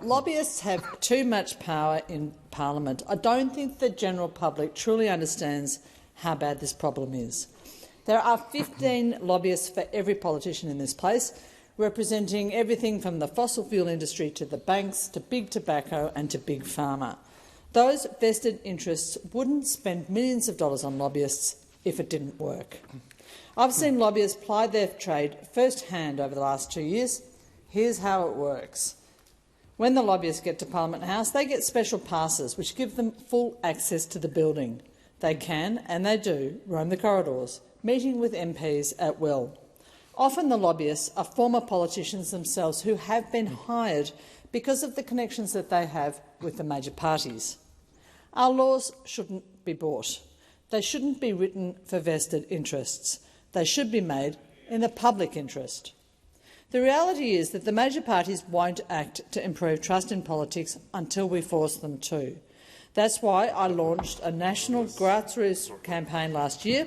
Lobbyists have too much power in Parliament. I don't think the general public truly understands how bad this problem is. There are 15 lobbyists for every politician in this place, representing everything from the fossil fuel industry to the banks to big tobacco and to big pharma. Those vested interests wouldn't spend millions of dollars on lobbyists if it didn't work. I've seen lobbyists ply their trade firsthand over the last 2 years. Here's how it works. When the lobbyists get to Parliament House, they get special passes which give them full access to the building. They can, and they do, roam the corridors, meeting with MPs at will. Often the lobbyists are former politicians themselves who have been hired because of the connections that they have with the major parties. Our laws shouldn't be bought. They shouldn't be written for vested interests. They should be made in the public interest. The reality is that the major parties won't act to improve trust in politics until we force them to. That's why I launched a national grassroots campaign last year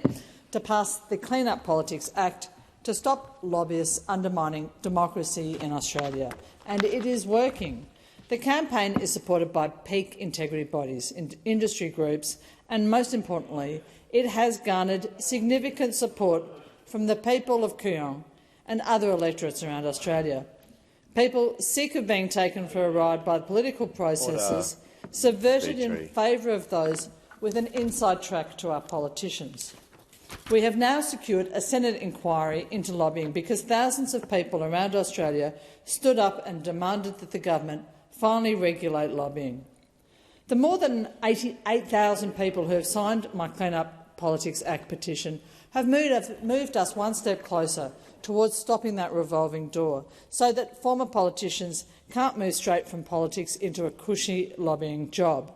to pass the Clean Up Politics Act to stop lobbyists undermining democracy in Australia. And it is working. The campaign is supported by peak integrity bodies, industry groups, and most importantly, it has garnered significant support from the people of Kooyong and other electorates around Australia. People sick of being taken for a ride by political processes, subverted in favour of those with an inside track to our politicians. We have now secured a Senate inquiry into lobbying because thousands of people around Australia stood up and demanded that the government finally regulate lobbying. The more than 88,000 people who have signed my Clean Up Politics Act petition have moved us one step closer towards stopping that revolving door so that former politicians can't move straight from politics into a cushy lobbying job.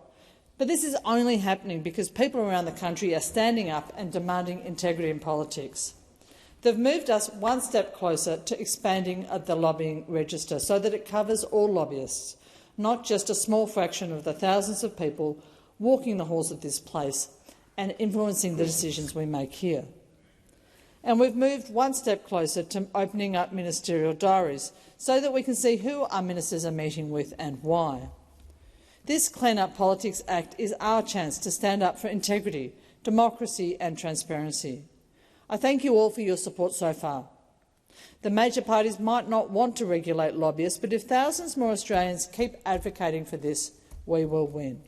But this is only happening because people around the country are standing up and demanding integrity in politics. They've moved us one step closer to expanding the lobbying register so that it covers all lobbyists, not just a small fraction of the thousands of people walking the halls of this place and influencing the decisions we make here. And we've moved one step closer to opening up ministerial diaries so that we can see who our ministers are meeting with and why. This Clean Up Politics Act is our chance to stand up for integrity, democracy and transparency. I thank you all for your support so far. The major parties might not want to regulate lobbyists, but if thousands more Australians keep advocating for this, we will win.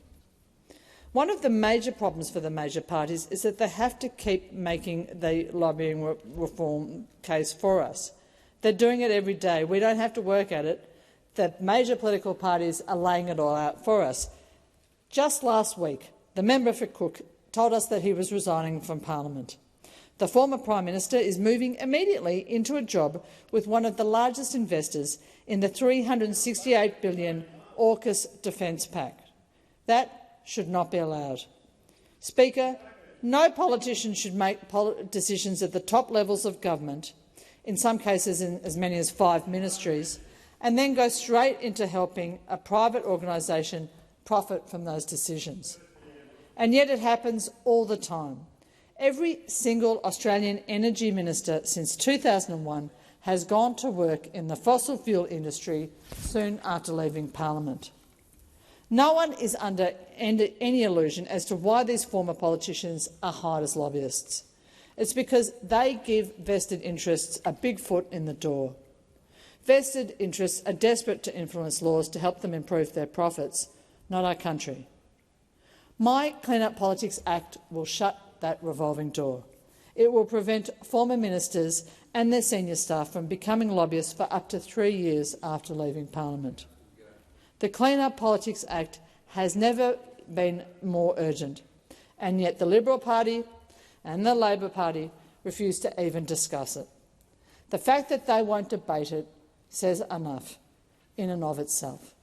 One of the major problems for the major parties is that they have to keep making the lobbying reform case for us. They're doing it every day. We don't have to work at it. The major political parties are laying it all out for us. Just last week, the member for Cook told us that he was resigning from Parliament. The former Prime Minister is moving immediately into a job with one of the largest investors in the $368 billion AUKUS defence pact. That should not be allowed. Speaker, no politician should make decisions at the top levels of government, in some cases in as many as 5 ministries, and then go straight into helping a private organisation profit from those decisions. And yet it happens all the time. Every single Australian energy minister since 2001 has gone to work in the fossil fuel industry soon after leaving Parliament. No one is under any illusion as to why these former politicians are hired as lobbyists. It's because they give vested interests a big foot in the door. Vested interests are desperate to influence laws to help them improve their profits, not our country. My Clean Up Politics Act will shut that revolving door. It will prevent former ministers and their senior staff from becoming lobbyists for up to 3 years after leaving Parliament. The Clean Up Politics Act has never been more urgent, and yet the Liberal Party and the Labor Party refuse to even discuss it. The fact that they won't debate it says enough in and of itself.